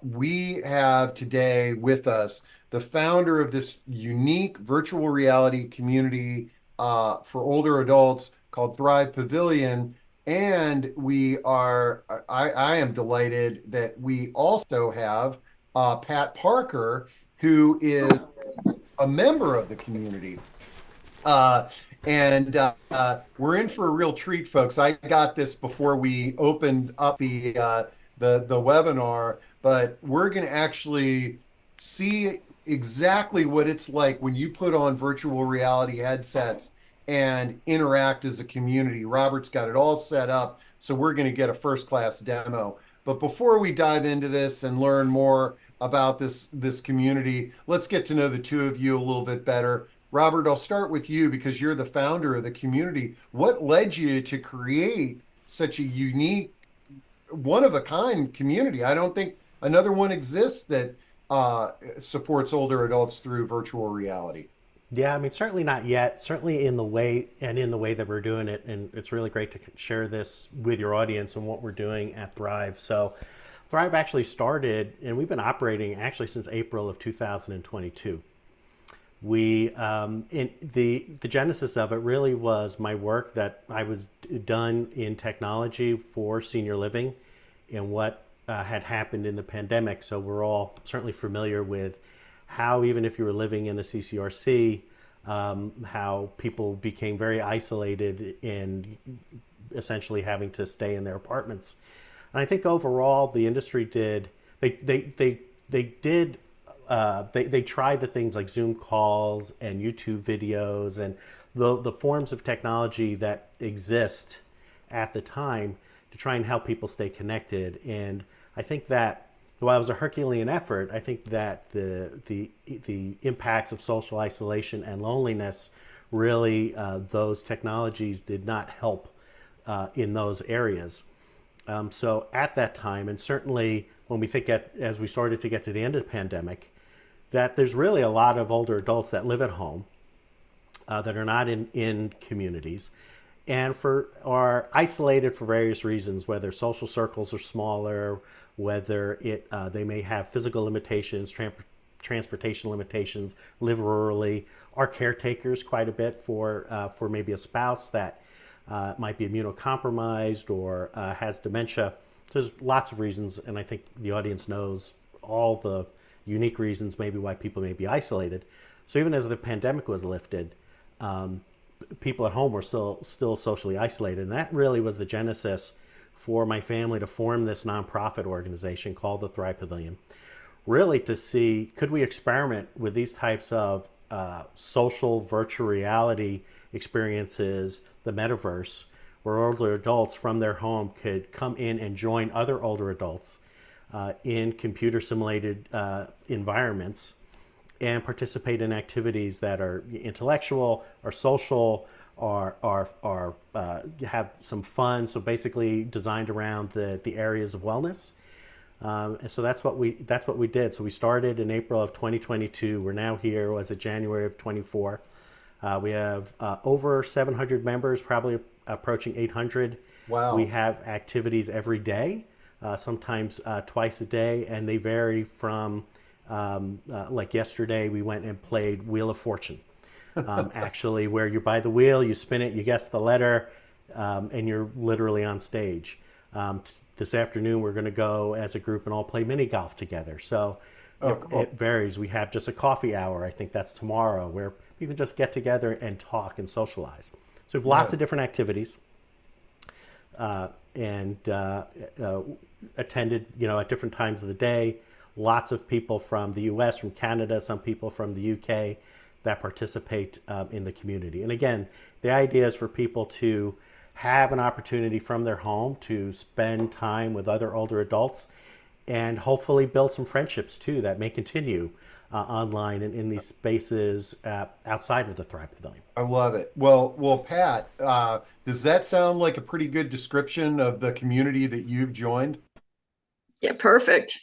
We have today with us the founder of this unique virtual reality community for older adults called Thrive Pavilion. And I am delighted that we also have Pat Parker, who is a member of the community. Uh, and we're in for a real treat, folks. I got this before we opened up the webinar, but we're going to actually see exactly what it's like when you put on virtual reality headsets and interact as a community. Robert's got it all set up, so we're going to get a first-class demo. But before we dive into this and learn more about this community, let's get to know the two of you a little bit better. Robert, I'll start with you because you're the founder of the community. What led you to create such a unique, one of a kind community? I don't think another one exists that supports older adults through virtual reality. Yeah, I mean, certainly not yet. Certainly in the way that we're doing it, and it's really great to share this with your audience and what we're doing at Thrive. So, Thrive actually started, and we've been operating actually since April of 2022. We in the genesis of it really was my work that I was done in technology for senior living, and what had happened in the pandemic. So we're all certainly familiar with how, even if you were living in a CCRC, how people became very isolated and essentially having to stay in their apartments. And I think overall the industry did they did they tried the things like Zoom calls and YouTube videos and the forms of technology that exist at the time to try and help people stay connected. And I think that while it was a Herculean effort, I think that the impacts of social isolation and loneliness really those technologies did not help in those areas. So at that time, and certainly when we as we started to get to the end of the pandemic, that there's really a lot of older adults that live at home that are not in communities and are isolated for various reasons, whether social circles are smaller, whether they may have physical limitations, transportation limitations, live rurally, are caretakers quite a bit for maybe a spouse that might be immunocompromised or has dementia. So there's lots of reasons, and I think the audience knows all the unique reasons maybe why people may be isolated. So even as the pandemic was lifted, people at home were still socially isolated, and that really was the genesis for my family to form this nonprofit organization called the Thrive Pavilion. Really to see, could we experiment with these types of social virtual reality experiences, the metaverse, where older adults from their home could come in and join other older adults in computer simulated environments and participate in activities that are intellectual or social or have some fun. So basically designed around the areas of wellness. And so that's what we did. So we started in April of 2022. We're now here as of January of 24. We have over 700 members, probably approaching 800. We Wow. have activities every day, sometimes twice a day, and they vary from like yesterday we went and played Wheel of Fortune. Actually, where you buy the wheel, you spin it, you guess the letter, and you're literally on stage. This afternoon, we're going to go as a group and all play mini golf together. So Oh, it cool. varies. We have just a coffee hour. I think that's tomorrow, where people just get together and talk and socialize. So we have lots Yeah. of different activities, and attended, at different times of the day. Lots of people from the U.S., from Canada, some people from the U.K. that participate in the community. And again, the idea is for people to have an opportunity from their home to spend time with other older adults and hopefully build some friendships too that may continue online and in these spaces outside of the Thrive Pavilion. I love it. Well, Pat, does that sound like a pretty good description of the community that you've joined? Yeah, perfect.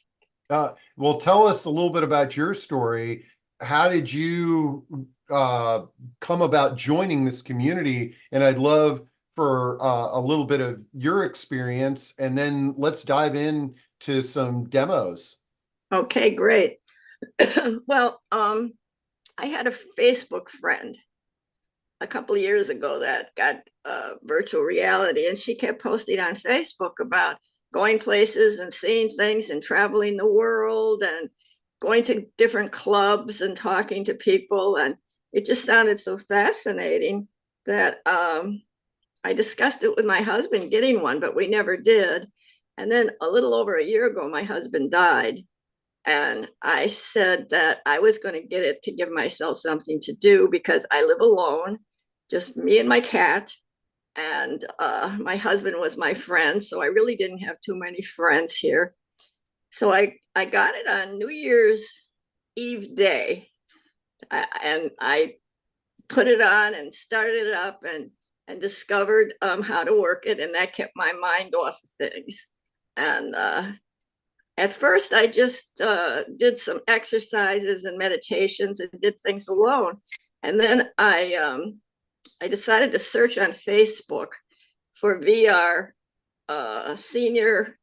Well, tell us a little bit about your story. How did you come about joining this community? And I'd love for a little bit of your experience, and then let's dive in to some demos. Okay, great. Well, I had a Facebook friend a couple of years ago that got virtual reality, and she kept posting on Facebook about going places and seeing things and traveling the world and going to different clubs and talking to people. And it just sounded so fascinating that I discussed it with my husband getting one, but we never did. And then a little over a year ago, my husband died. And I said that I was going to get it to give myself something to do because I live alone, just me and my cat. And my husband was my friend. So I really didn't have too many friends here. So I got it on New Year's Eve day. And I put it on and started it up and discovered how to work it. And that kept my mind off of things. And at first, I just did some exercises and meditations and did things alone. And then I decided to search on Facebook for VR senior,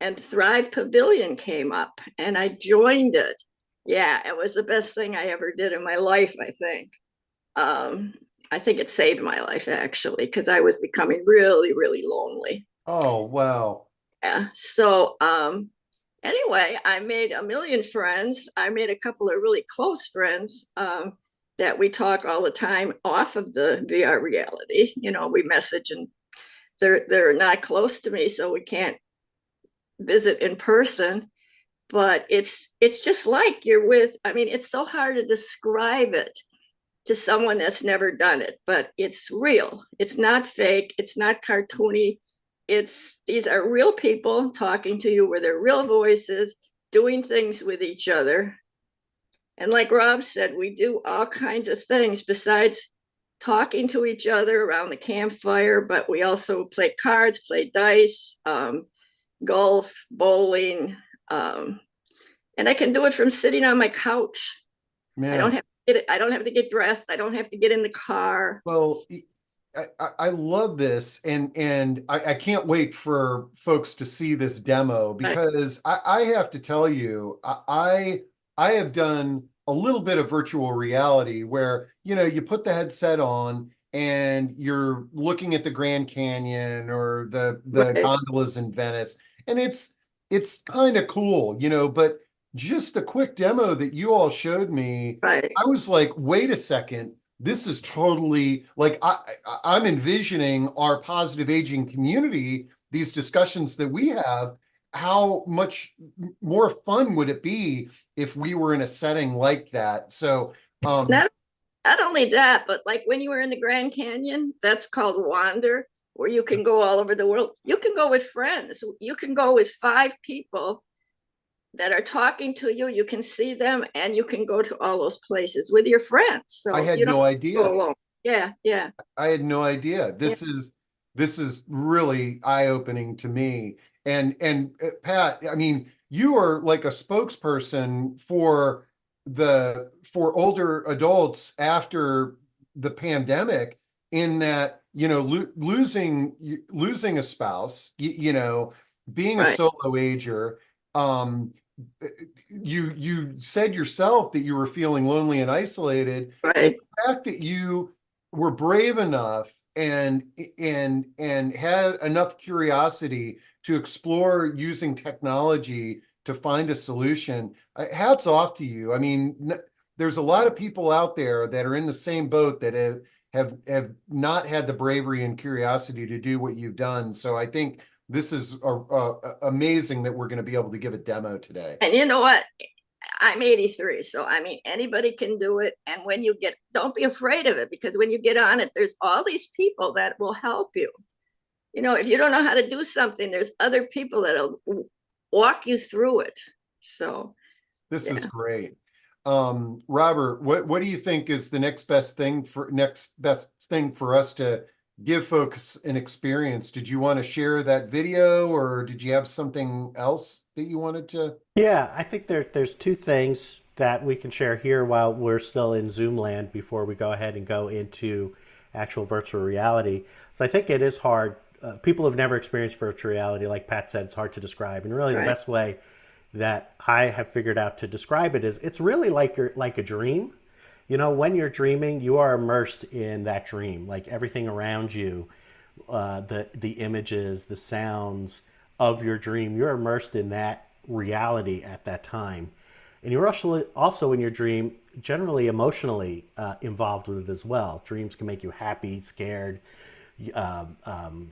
and Thrive Pavilion came up, and I joined it. Yeah, it was the best thing I ever did in my life, I think. Um, I think it saved my life actually, because I was becoming really, really lonely. Oh, wow. Yeah. So anyway, I made a million friends. I made a couple of really close friends that we talk all the time off of the VR reality. You know, we message and they're not close to me, so we can't visit in person. But it's just like you're with. I mean, it's so hard to describe it to someone that's never done it, but it's real. It's not fake. It's not cartoony. It's these are real people talking to you with their real voices, doing things with each other. And like Rob said, we do all kinds of things besides talking to each other around the campfire, but we also play cards, play dice, golf, bowling. Um, and I can do it from sitting on my couch. I don't Man. have to get I don't have to get dressed. I don't have to get in the car. Well, I love this, and I can't wait for folks to see this demo Right, because I have to tell you, I have done a little bit of virtual reality where, you put the headset on and you're looking at the Grand Canyon or the right, gondolas in Venice, and it's kind of cool, but just the quick demo that you all showed me, right. I was like, wait a second, this is totally like I'm envisioning our positive aging community, these discussions that we have. How much more fun would it be if we were in a setting like that? So, Not not only that, but like when you were in the Grand Canyon, that's called Wander, where you can go all over the world. You can go with friends. You can go with five people that are talking to you. You can see them, and you can go to all those places with your friends. I So had you don't no go idea. alone. Yeah, yeah, I had no idea. yeah. This is really eye-opening to me. And Pat, I mean, you are like a spokesperson for older adults after the pandemic, in that, losing a spouse, being a Right, solo ager. um you said yourself that you were feeling lonely and isolated, and right. the fact that you were brave enough and had enough curiosity to explore using technology to find a solution. Hats off to you. I mean, there's a lot of people out there that are in the same boat that have not had the bravery and curiosity to do what you've done. So I think this is amazing that we're going to be able to give a demo today. And you know what? I'm 83, so I mean anybody can do it. And when you get, don't be afraid of it, because when you get on it, there's all these people that will help you. You know, if you don't know how to do something, there's other people that'll walk you through it. So This is yeah. great. Robert, what do you think is the next best thing for us to give folks an experience? Did you want to share that video, or did you have something else that you wanted to? Yeah, I think there's two things that we can share here while we're still in Zoom land before we go ahead and go into actual virtual reality. So I think it is hard. People who've never experienced virtual reality, like Pat said, it's hard to describe. And really, the Right. best way that I have figured out to describe it is it's really like a dream. You know, when you're dreaming, you are immersed in that dream. Like everything around you, the images, the sounds of your dream, you're immersed in that reality at that time. And you're also in your dream generally emotionally involved with it as well. Dreams can make you happy, scared, um, um,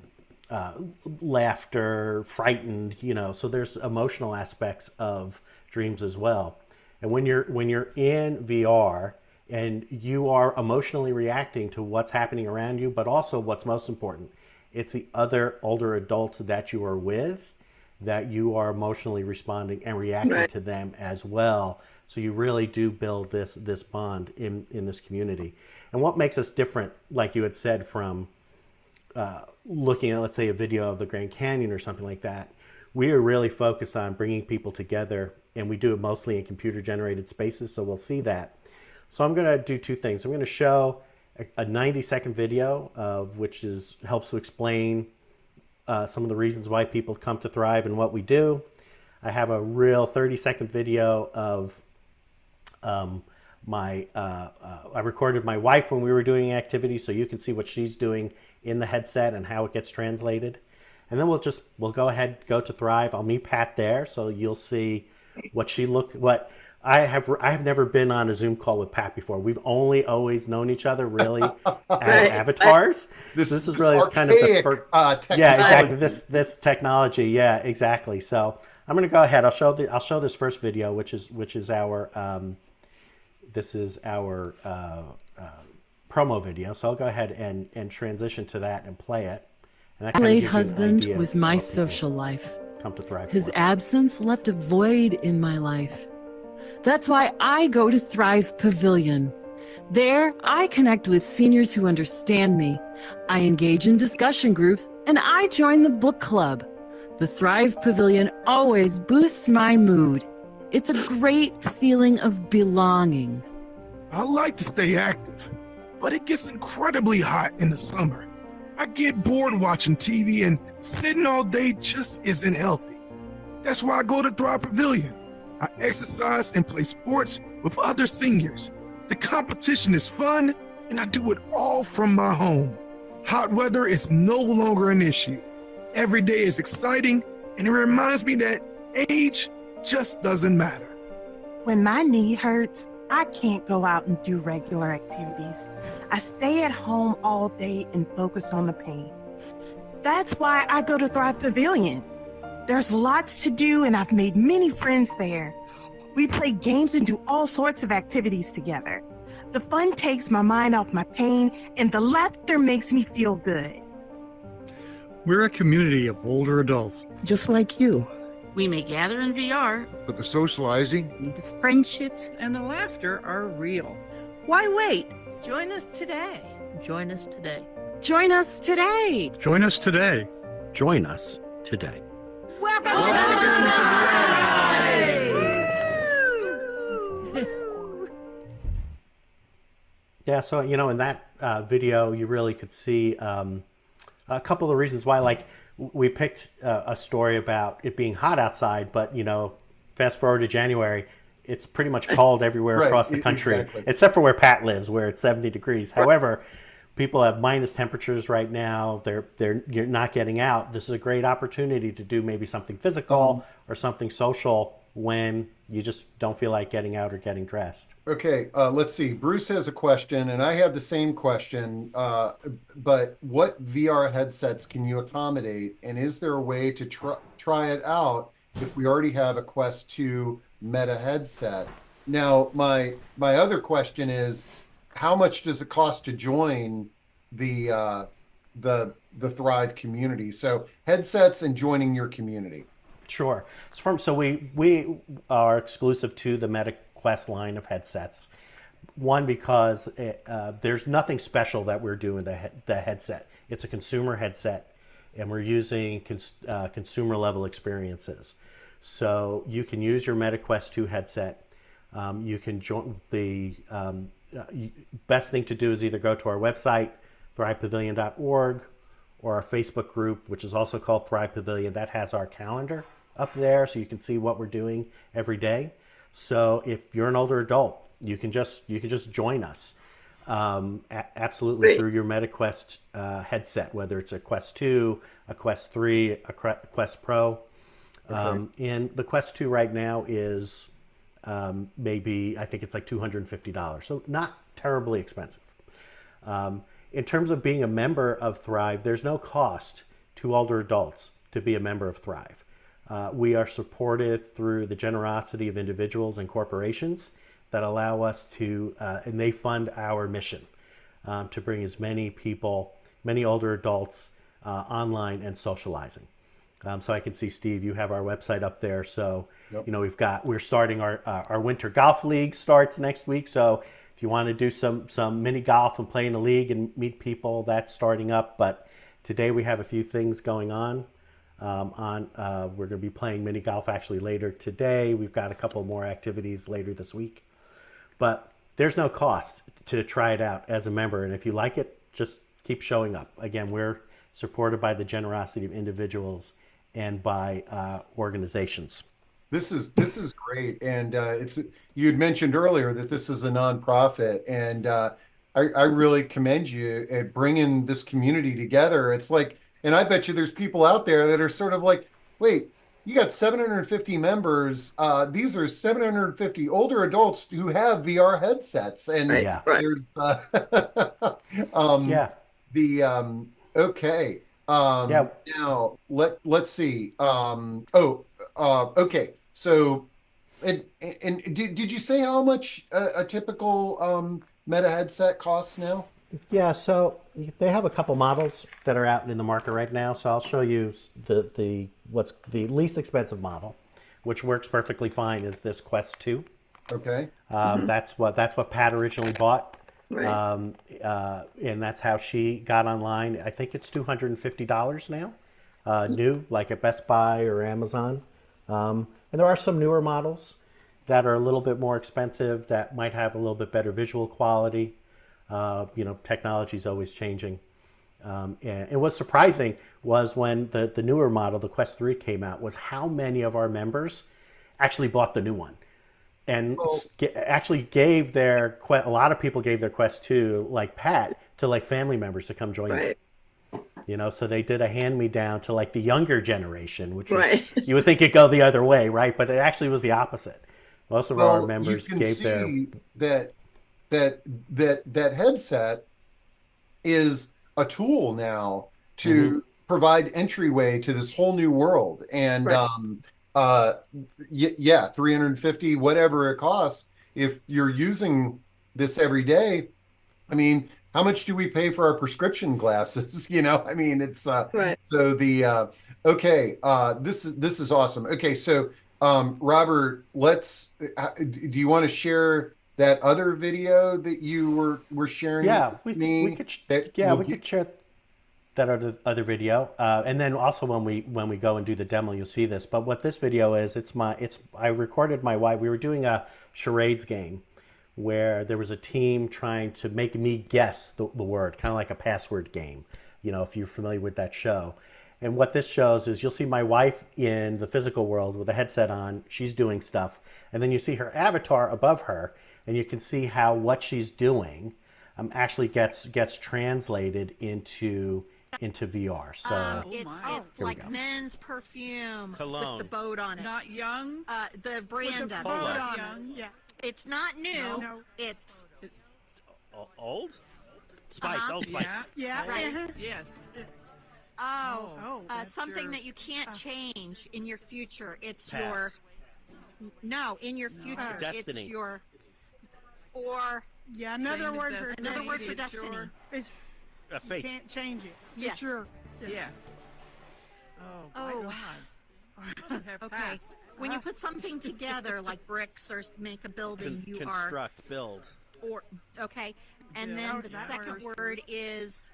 uh, laughter, frightened. You know, so there's emotional aspects of dreams as well. And when you're in VR and you are emotionally reacting to what's happening around you, but also what's most important, it's the other older adults that you are with that you are emotionally responding and reacting Right. to them as well. So you really do build this bond in this community. And what makes us different, like you had said, from looking at, let's say, a video of the Grand Canyon or something like that, we are really focused on bringing people together, and we do it mostly in computer generated spaces. So we'll see that. So I'm going to do two things. I'm going to show a 90-second video of which is helps to explain some of the reasons why people come to Thrive and what we do. I have a real 30-second video of I recorded my wife when we were doing activities, so you can see what she's doing in the headset and how it gets translated. And then we'll go to Thrive. I'll meet Pat there, so you'll see what I have never been on a Zoom call with Pat before. We've only always known each other really as Right. avatars. This So this is this really kind of the archaic first. Yeah, technology. exactly. This technology. Yeah, exactly. So I'm going to go ahead. I'll show this first video, which is our this is our promo video. So I'll go ahead and transition to that and play it. And that My kind of late gives you an husband idea was of my what people social life. come to Thrive His for. absence left a void in my life. That's why I go to Thrive Pavilion. There, I connect with seniors who understand me. I engage in discussion groups, and I join the book club. The Thrive Pavilion always boosts my mood. It's a great feeling of belonging. I like to stay active, but it gets incredibly hot in the summer. I get bored watching TV, and sitting all day just isn't healthy. That's why I go to Thrive Pavilion. I exercise and play sports with other seniors. The competition is fun, and I do it all from my home. Hot weather is no longer an issue. Every day is exciting, and it reminds me that age just doesn't matter. When my knee hurts, I can't go out and do regular activities. I stay at home all day and focus on the pain. That's why I go to Thrive Pavilion. There's lots to do, and I've made many friends there. We play games and do all sorts of activities together. The fun takes my mind off my pain, and the laughter makes me feel good. We're a community of older adults. Just like you. We may gather in VR, But the socializing, The friendships and the laughter are real. Why wait? Join us today. join us today. Join us today. Join us today. Join us today. Welcome, Yeah, so in that video, you really could see a couple of reasons why. Like we picked a story about it being hot outside, but fast forward to January, it's pretty much cold everywhere Right, across the country, exactly. except for where Pat lives, where it's 70 degrees. However, people have minus temperatures right now. You're not getting out. This is a great opportunity to do maybe something physical or something social when you just don't feel like getting out or getting dressed. Okay, let's see. Bruce has a question, and I had the same question. But what VR headsets can you accommodate, and is there a way to try it out if we already have a Quest 2 Meta headset? Now, my other question is, how much does it cost to join the Thrive community? So headsets and joining your community. Sure. So we are exclusive to the Meta Quest line of headsets. One, because there's nothing special that we're doing the headset. It's a consumer headset, and we're using consumer level experiences. So you can use your Meta Quest 2 headset. You can join the best thing to do is either go to our website, thrivepavilion.org, or our Facebook group, which is also called Thrive Pavilion. That has our calendar up there, so you can see what we're doing every day. So if you're an older adult, you can just join us. Absolutely, Great. through your MetaQuest headset, whether it's a Quest 2, a Quest 3, a Quest Pro. And the Quest 2 right now is maybe, I think it's like $250, so not terribly expensive. In terms of being a member of Thrive, there's no cost to older adults to be a member of Thrive. We are supported through the generosity of individuals and corporations that allow us to, and they fund our mission to bring as many people, many older adults online and socializing. So I can see, Steve, you have our website up there. So, Yep. you know, we're starting our winter golf league starts next week. So if you want to do some mini golf and play in a league and meet people, that's starting up. But today we have a few things going on. We're going to be playing mini golf actually later today. We've got a couple more activities later this week. But there's no cost to try it out as a member. And if you like it, just keep showing up. Again, we're supported by the generosity of individuals and by organizations. This is great, and you had mentioned earlier that this is a nonprofit, and I really commend you at bringing this community together. It's like, and I bet you there's people out there that are sort of like, wait, you got 750 members. These are 750 older adults who have VR headsets, and Right. Yeah. Right. there's Yeah. the okay. Yeah. Now let's see. Okay. So, and did you say how much a typical Meta headset costs now? Yeah, so they have a couple models that are out in the market right now. So I'll show you what's the least expensive model, which works perfectly fine, is this Quest 2. Okay. That's what Pat originally bought. Right. And that's how she got online. I think it's $250 now, new, like at Best Buy or Amazon. And there are some newer models that are a little bit more expensive that might have a little bit better visual quality. Technology is always changing. And what's surprising was when the newer model, the Quest 3, came out, was how many of our members actually bought the new one. And actually gave a lot of people gave their Quest 2, like Pat, to like family members to come join them. Right. So they did a hand-me-down to like the younger generation, which Right. you would think it'd go the other way, right? But it actually was the opposite. Most of our members you can gave see their that headset is a tool now to provide entryway to this whole new world. And Right. yeah, 350, whatever it costs. If you're using this every day, I mean, how much do we pay for our prescription glasses? I mean, it's Right. so the okay, this is awesome. Okay, so Robert, do you want to share that other video that you were sharing Yeah, with we me? could that we could share that other video, and then also when we go and do the demo, you'll see this. But what this video is, I recorded my wife. We were doing a charades game where there was a team trying to make me guess the word, kind of like a password game. If you're familiar with that show. And what this shows is you'll see my wife in the physical world with a headset on. She's doing stuff, and then you see her avatar above her, and you can see how what she's doing actually gets translated into VR. So it's like men's perfume Cologne. with the boat on it. Not young. The brand of Boat it. on young. Yeah. It's not new. No. It's Old? Spice, Old Spice. Yeah. Right. Yes. That's something your- that you can't change in your future. It's Pass. in your future. Destiny. It's your or Yeah, another Same as word for destiny. another word for It's destiny. your- It's, A you fate. can't change it. Yes. It's your. Yes. Yeah. Oh, Oh. my God. Have Okay. passed. When you put something together like bricks or make a building, you are Construct, build. or okay. And Yeah. then Oh, the that second works. word is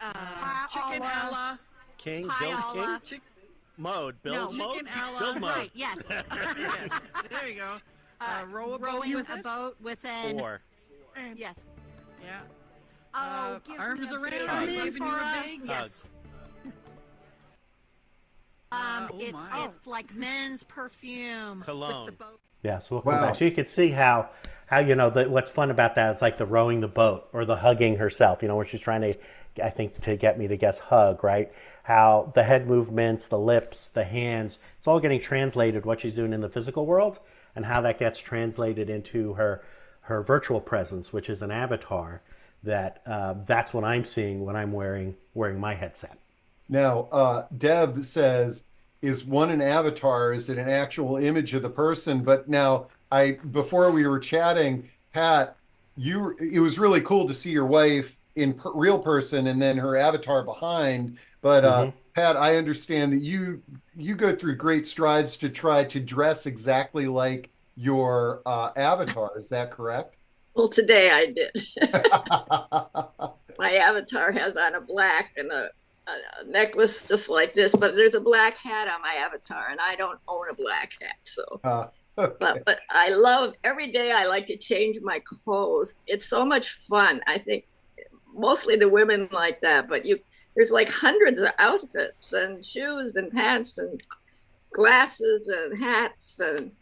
Chicken Allah. alla. King, build Paella. king. Mode, build No, mode. chicken alla. Build mode. Right. Yes. Yes. There you go. Row a boat Rowing with a it. boat with an Or yes. Yeah. Oh, give arms me a around big her, one giving for you a a- big yes. oh It's my. it's like men's perfume Cologne. with the boat. Yeah, so we'll come back. Wow. So you can see how what's fun about that is like the rowing the boat or the hugging herself. Where she's trying to, I think, to get me to guess hug, right? How the head movements, the lips, the hands, it's all getting translated what she's doing in the physical world, and how that gets translated into her virtual presence, which is an avatar. That's what I'm seeing when I'm wearing my headset. Now, Deb says, is one an avatar? Is it an actual image of the person? But now, before we were chatting, Pat, it was really cool to see your wife in real person and then her avatar behind. But Mm-hmm. Pat, I understand that you go through great strides to try to dress exactly like your avatar. Is that correct? Well, today I did. My avatar has on a black and a necklace just like this, but there's a black hat on my avatar, and I don't own a black hat. So, Okay. but I love every day. I like to change my clothes. It's so much fun. I think mostly the women like that, but there's like hundreds of outfits and shoes and pants and glasses and hats, and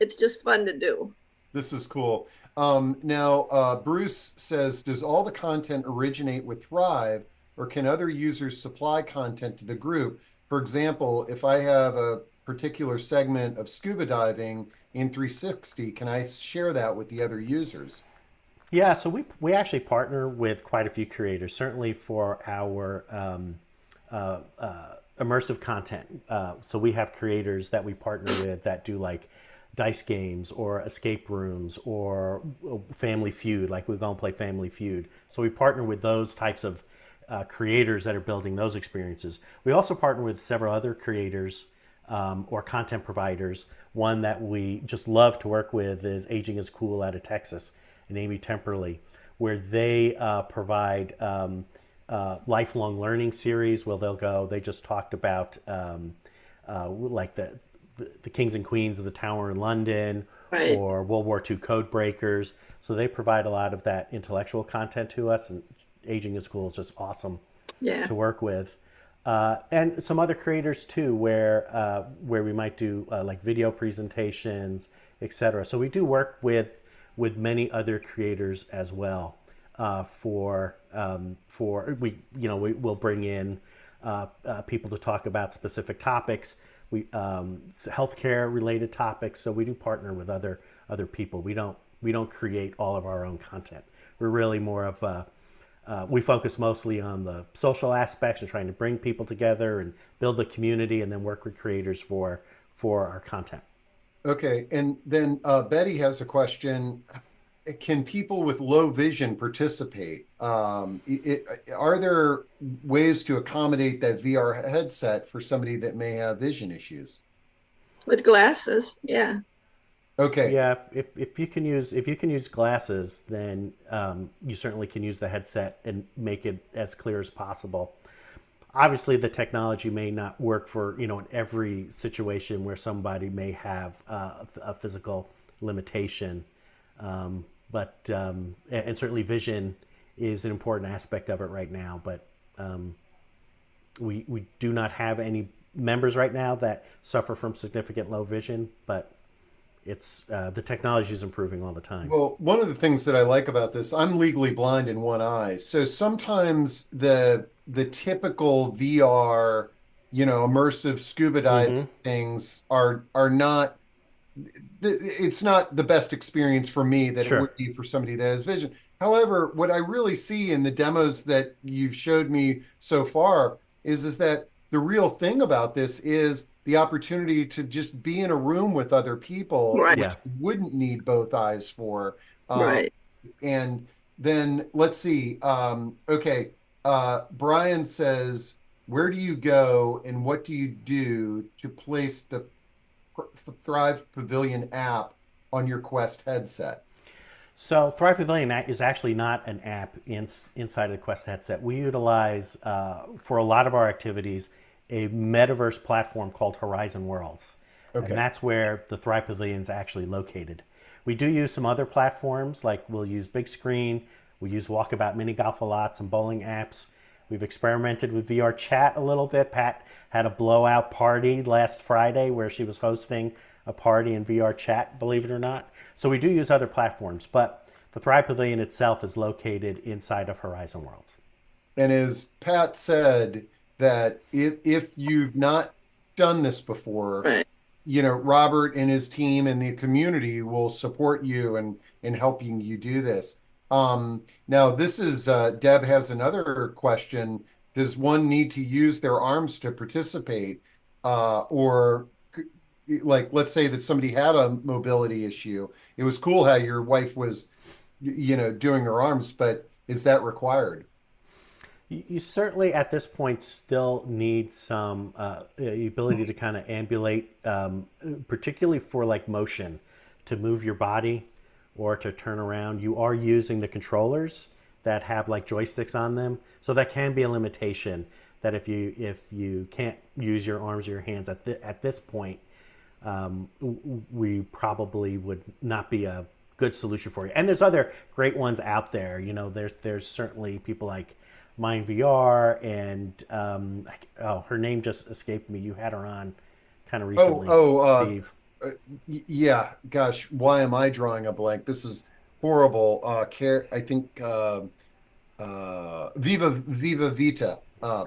it's just fun to do. This is cool. Now, Bruce says, does all the content originate with Thrive, or can other users supply content to the group? For example, if I have a particular segment of scuba diving in 360, can I share that with the other users? Yeah, so we actually partner with quite a few creators, certainly for our immersive content. So we have creators that we partner with that do like dice games or escape rooms or Family Feud, like we're going to play Family Feud. So we partner with those types of creators that are building those experiences. We also partner with several other creators or content providers. One that we just love to work with is Aging is Cool out of Texas and Amy Temperley, where they provide lifelong learning series where they just talked about like the kings and queens of the Tower in London, Right. or World War II code breakers. So they provide a lot of that intellectual content to us, and Aging is Cool is just awesome Yeah. to work with. And some other creators too, where we might do like video presentations, etc. So we do work with many other creators as well. For we'll bring in people to talk about specific topics, healthcare related topics. So we do partner with other people. We don't create all of our own content. We're really more of we focus mostly on the social aspects and trying to bring people together and build the community, and then work with creators for our content. Okay, and then Betty has a question. Can people with low vision participate? Are there ways to accommodate that VR headset for somebody that may have vision issues? With glasses, yeah. Okay. Yeah, if you can use glasses, then you certainly can use the headset and make it as clear as possible. Obviously, the technology may not work for in every situation where somebody may have a physical limitation, but and certainly vision is an important aspect of it right now. But we do not have any members right now that suffer from significant low vision, but it's the technology is improving all the time. Well, one of the things that I like about this, I'm legally blind in one eye. So sometimes the typical VR, immersive scuba dive things are not it's not the best experience for me that it Sure. would be for somebody that has vision. However, what I really see in the demos that you've showed me so far is that the real thing about this is the opportunity to just be in a room with other people, Right. which Yeah. you wouldn't need both eyes for. Right. And then let's see. Okay. Brian says, where do you go and what do you do to place the Thrive Pavilion app on your Quest headset? So Thrive Pavilion is actually not an app inside of the Quest headset. We utilize, for a lot of our activities, a metaverse platform called Horizon Worlds. Okay. And that's where the Thrive Pavilion is actually located. We do use some other platforms, like we'll use Big Screen, We use Walkabout mini golf a lot, some bowling apps. We've experimented with VR chat a little bit. Pat had a blowout party last Friday where she was hosting a party in VR chat, believe it or not. So we do use other platforms, but the Thrive Pavilion itself is located inside of Horizon Worlds. And as Pat said, that if you've not done this before, Right. Robert and his team and the community will support you in helping you do this. Now this is Deb has another question. Does one need to use their arms to participate? Or like, let's say that somebody had a mobility issue. It was cool how your wife was, doing her arms, but is that required? You certainly at this point still need some ability to kind of ambulate, particularly for like motion, to move your body or to turn around. You are using the controllers that have like joysticks on them, so that can be a limitation. That if you can't use your arms or your hands at this point, we probably would not be a good solution for you. And there's other great ones out there. There's certainly people like Mind VR and her name just escaped me. You had her on kind of recently, Steve. Yeah, gosh, why am I drawing a blank? This is horrible. I think Viva Vita.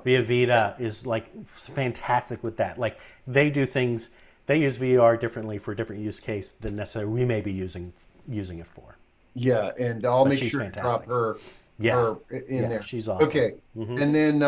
Via Vita is like fantastic with that. Like they do things, they use VR differently for a different use case than necessarily we may be using it for. Yeah, and I'll But make she's sure to drop fantastic. her Yeah, in yeah, there. she's awesome. Okay. Hmm. And then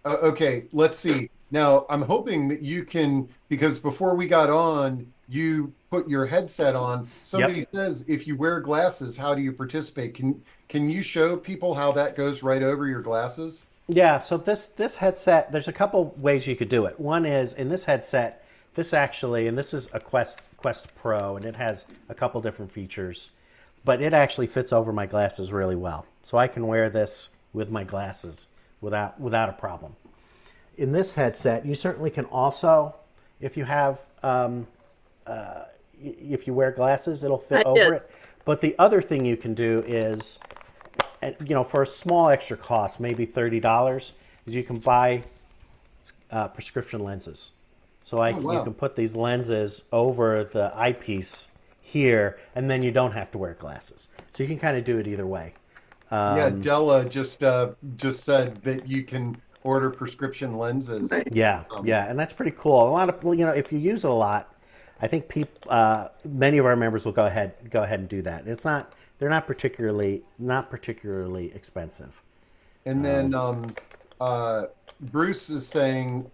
okay, let's see. Now I'm hoping that you can, because before we got on, you put your headset on. Somebody says if you wear glasses, how do you participate? Can you show people how that goes right over your glasses? Yeah, so this headset, there's a couple ways you could do it. One is in this headset, and this is a Quest Pro, and it has a couple different features, but it actually fits over my glasses really well. So I can wear this with my glasses without a problem. In this headset, you certainly can also, if you have if you wear glasses, it'll fit over it. But the other thing you can do is, for a small extra cost, maybe $30, is you can buy prescription lenses. So you can put these lenses over the eyepiece here, and then you don't have to wear glasses. So you can kind of do it either way. Yeah, Della just said that you can order prescription lenses. Yeah, and that's pretty cool. A lot of if you use it a lot, I think many of our members will go ahead and do that. They're not particularly expensive. And then Bruce is saying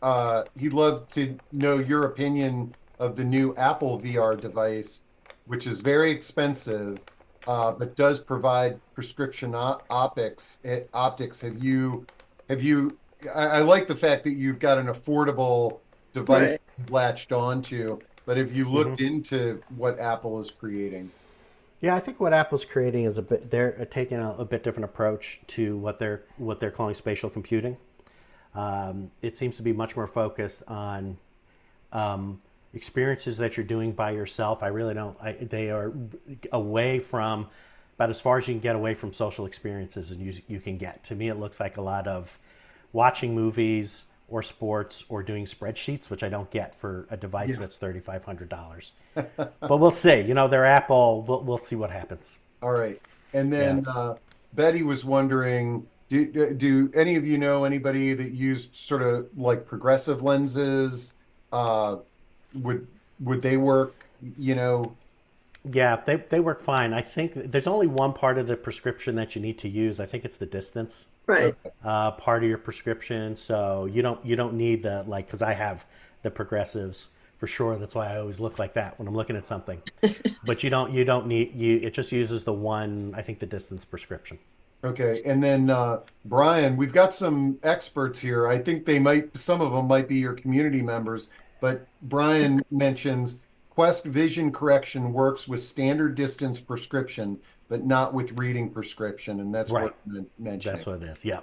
he'd love to know your opinion of the new Apple VR device, which is very expensive, but does provide prescription optics. Have you? I like the fact that you've got an affordable device latched onto, but have you looked into what Apple is creating? Yeah, I think what Apple's creating is they're taking a bit different approach to what they're calling spatial computing. It seems to be much more focused on experiences that you're doing by yourself. I really don't. They are away from about as far as you can get away from social experiences as you can get. To me, it looks like a lot of watching movies or sports or doing spreadsheets, which I don't get for a device that's $3,500. But we'll see. They're Apple. We'll see what happens. All right. And then Betty was wondering, do any of you know anybody that used sort of like progressive lenses? Would they work? Yeah, they work fine. I think there's only one part of the prescription that you need to use. I think it's the distance. Right. Part of your prescription. So you don't need because I have the progressives for sure. That's why I always look like that when I'm looking at something. But you don't need it just uses the one, I think, the distance prescription. Okay. And then Brian, we've got some experts here. I think some of them might be your community members, but Brian mentions Quest Vision Correction works with standard distance prescription, but not with reading prescription, and that's what I'm mentioning. That's what it is. Yeah.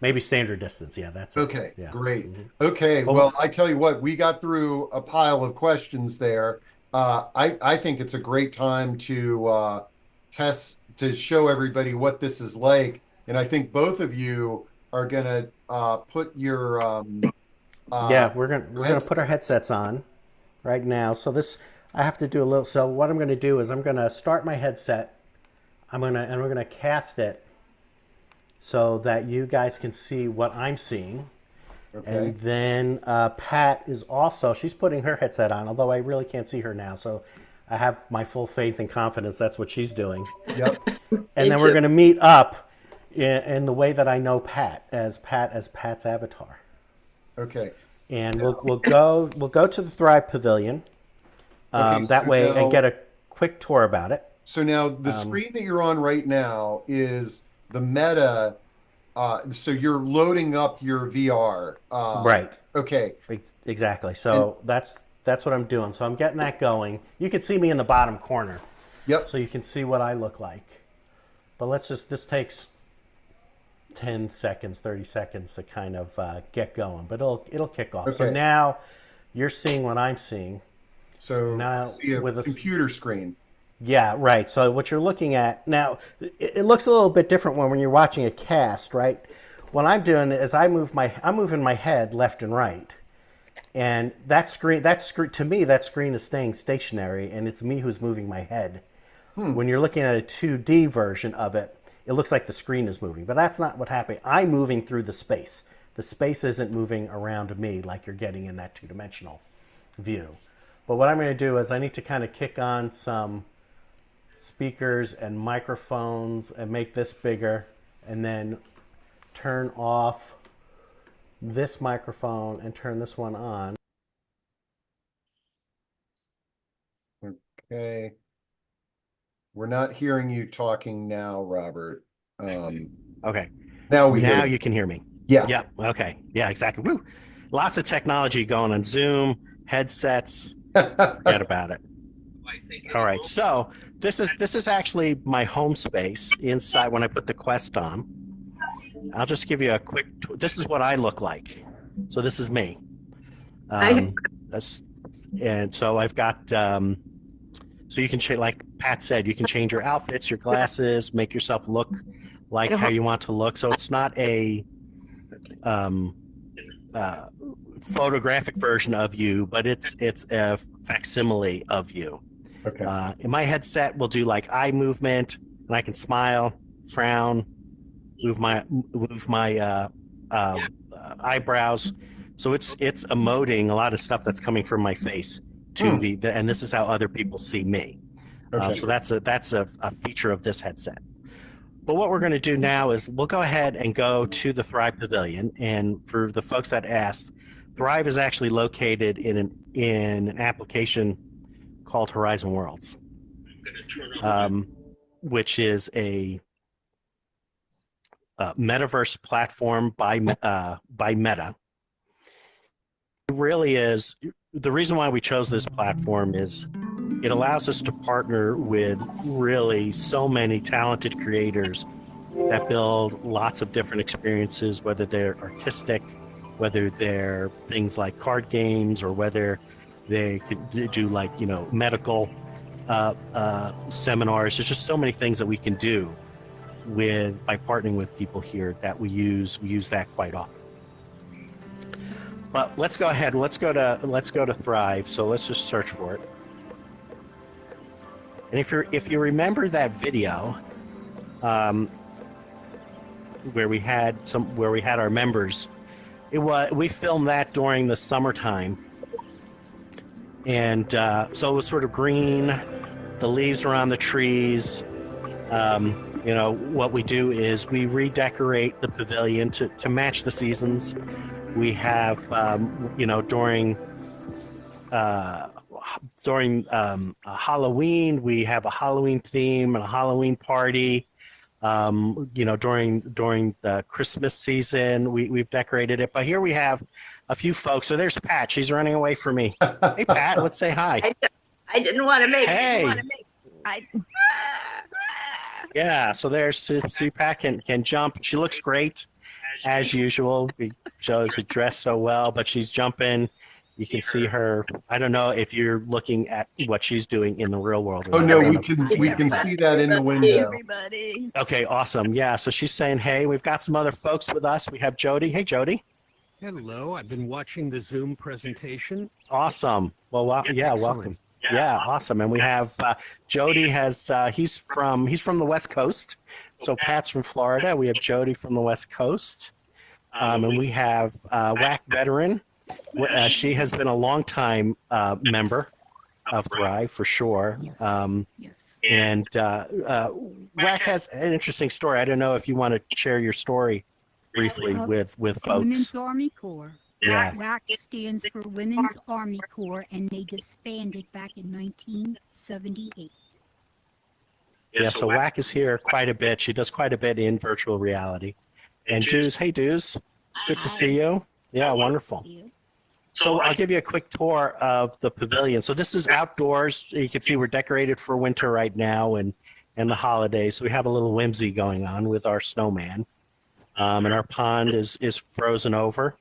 Maybe standard distance. Yeah, that's it. Okay. Yeah. Great. Okay. Well, I tell you what, we got through a pile of questions there. I think it's a great time to test to show everybody what this is like. And I think both of you are gonna put your Yeah, we're gonna put our headset. headsets on right now. So this I have to do a little. So what I'm gonna do is I'm gonna start my headset. We're gonna cast it so that you guys can see what I'm seeing. Okay. And then Pat is also, she's putting her headset on, although I really can't see her now. So I have my full faith and confidence that's what she's doing. Yep. And then we're going to meet up in the way that I know Pat as Pat's avatar. Okay. And we'll go to the Thrive Pavilion Okay, that so way now- and get a quick tour about it. So now the screen that you're on right now is the meta. So you're loading up your VR. Right. Okay. Exactly. So that's what I'm doing. So I'm getting that going. You can see me in the bottom corner. Yep. So you can see what I look like. But this takes 10 seconds, 30 seconds to kind of get going. But it'll kick off. So Okay. now you're seeing what I'm seeing. So Now, see a with a- computer screen. Yeah, right. So what you're looking at now, it looks a little bit different when you're watching a cast, right? What I'm doing is I'm moving my head left and right, and that screen to me that screen is staying stationary, and it's me who's moving my head. When you're looking at a 2D version of it, it looks like the screen is moving, but that's not what happened. I'm moving through the space. The space isn't moving around me like you're getting in that two-dimensional view. But what I'm going to do is I need to kind of kick on some speakers and microphones and make this bigger, and then turn off this microphone and turn this one on. Okay. We're not hearing you talking now, Robert. Okay. Now Now you can hear me. Yeah. Yep. Okay. Yeah, exactly. Woo. Lots of technology going on. Zoom, headsets. Forget about it. All right. So this is actually my home space inside when I put the Quest on. I'll just give you a quick. This is what I look like. So this is me. And so I've got. So you can like Pat said, you can change your outfits, your glasses, make yourself look like how you want to look. So it's not a photographic version of you, but it's a facsimile of you. Okay. In my headset, we'll do like eye movement, and I can smile, frown, move my eyebrows. So it's emoting a lot of stuff that's coming from my face to and this is how other people see me. Okay. So that's a feature of this headset. But what we're going to do now is we'll go ahead and go to the Thrive Pavilion. And for the folks that asked, Thrive is actually located in an application called Horizon Worlds, which is a metaverse platform by Meta. It really is. The reason why we chose this platform is it allows us to partner with really so many talented creators that build lots of different experiences, whether they're artistic, whether they're things like card games, or whether they could do like, medical seminars. There's just so many things that we can do by partnering with people here that we use that quite often. But let's go ahead. Let's go to Thrive. So let's just search for it. And if you remember that video, where we had our members, we filmed that during the summertime, and so it was sort of green. The leaves are on the trees. What we do is we redecorate the pavilion to match the seasons. We have, during Halloween, we have a Halloween theme and a Halloween party. During the Christmas season, we've decorated it. But here we have a few folks. So there's Pat. She's running away from me. Hey, Pat, let's say hi. I didn't want to make. Hey. Yeah. So there's see Pat can jump. She looks great as usual. She shows her dress so well, but she's jumping You can see her. I don't know if you're looking at what she's doing in the real world. Oh no, I don't we know. can see that in the window. Everybody. Okay, awesome. Yeah, so she's saying, hey, we've got some other folks with us. We have Jody. Hey, Jody. Hello, I've been watching the Zoom presentation. Awesome. Well, yeah, Excellent. welcome. Yeah, awesome. And we have Jody has he's from the West Coast. So Pat's from Florida. We have Jody from the West Coast. And we have WAC veteran. She has been a long time member of Thrive for sure. And WAC has an interesting story. I don't know if you want to share your story briefly with folks. Women's Army Corps. Yeah. WAC stands for Women's Army Corps, and they disbanded back in 1978. Yeah, so WAC is here quite a bit. She does quite a bit in virtual reality. And Dews, hey Dews, good to see you. Yeah, wonderful. So I'll give you a quick tour of the pavilion. So this is outdoors. You can see we're decorated for winter right now and the holidays. So we have a little whimsy going on with our snowman. And our pond is frozen over.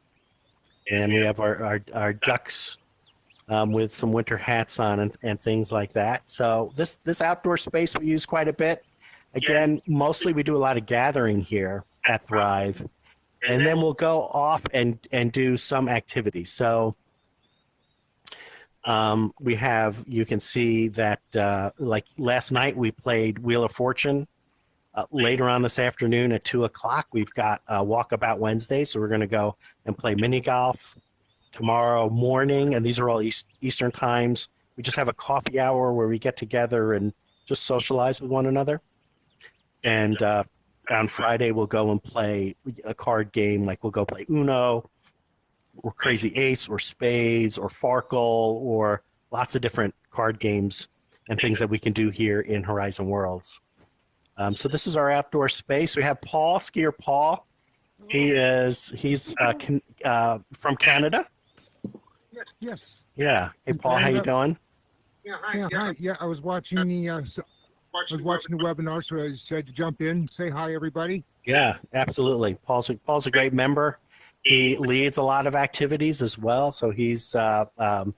And we have our ducks with some winter hats on and things like that. So this outdoor space we use quite a bit. Again, mostly we do a lot of gathering here at Thrive. And then we'll go off and do some activities. So we have, you can see that like last night we played Wheel of Fortune. Later on this afternoon at 2:00, we've got Walkabout Wednesday. So we're going to go and play mini golf tomorrow morning. And these are all Eastern times. We just have a coffee hour where we get together and just socialize with one another. And on Friday, we'll go and play a card game. Like we'll go play Uno or Crazy Eights or Spades or Farkle or lots of different card games and things that we can do here in Horizon Worlds. So this is our outdoor space. We have Paul, skier Paul. He's from Canada. Yes. Yeah. Hey, Paul, how you doing? Yeah, hi. Yeah, I was watching the webinar, so I decided to jump in, say hi, everybody. Yeah, absolutely. Paul's a great member. He leads a lot of activities as well. So he's when